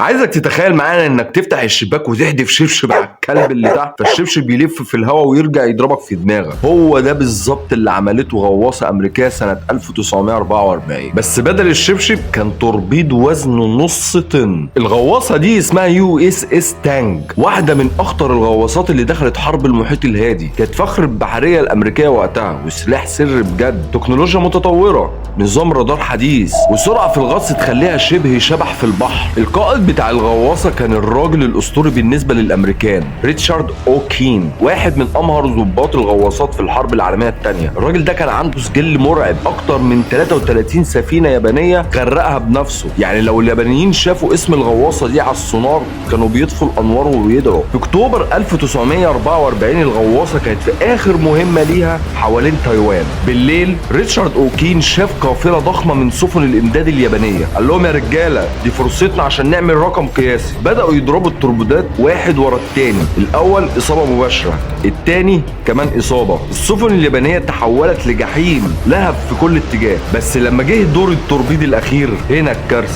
عايزك تتخيل معانا انك تفتح الشباك وتحدف شبشب على الكلب اللي تحت، فالشبشب يلف في الهواء ويرجع يضربك في دماغك. هو ده بالظبط اللي عملته غواصه امريكيه سنه 1944، بس بدل الشبشب كان توربيد وزنه نص طن. الغواصه دي اسمها USS تانج، واحده من اخطر الغواصات اللي دخلت حرب المحيط الهادي. كانت فخر البحريه الامريكيه وقتها، وسلاح سر بجد، تكنولوجيا متطوره، نظام رادار حديث، وسرعه في الغطس تخليها شبه شبح في البحر. القائد بتاع الغواصه كان الراجل الاسطوري بالنسبه للامريكان، ريتشارد اوكين، واحد من امهر ضباط الغواصات في الحرب العالميه الثانيه. الراجل ده كان عنده سجل مرعب، اكتر من 33 سفينه يابانيه غرقها بنفسه. يعني لو اليابانيين شافوا اسم الغواصه دي على السونار كانوا بيطفوا الانوار وبيدعوا. في اكتوبر 1944 الغواصه كانت في اخر مهمه ليها حوالين تايوان. بالليل ريتشارد اوكين شاف قافله ضخمه من سفن الامداد اليابانيه، قال لهم يا رجاله دي فرصتنا عشان نعمل رقم قياسي. بداوا يضربوا التوربيدات واحد ورا التاني، الاول اصابه مباشره، التاني كمان اصابه. السفن اليابانيه تحولت لجحيم، لهب في كل اتجاه. بس لما جه دور التوربيد الاخير هنا الكارثه.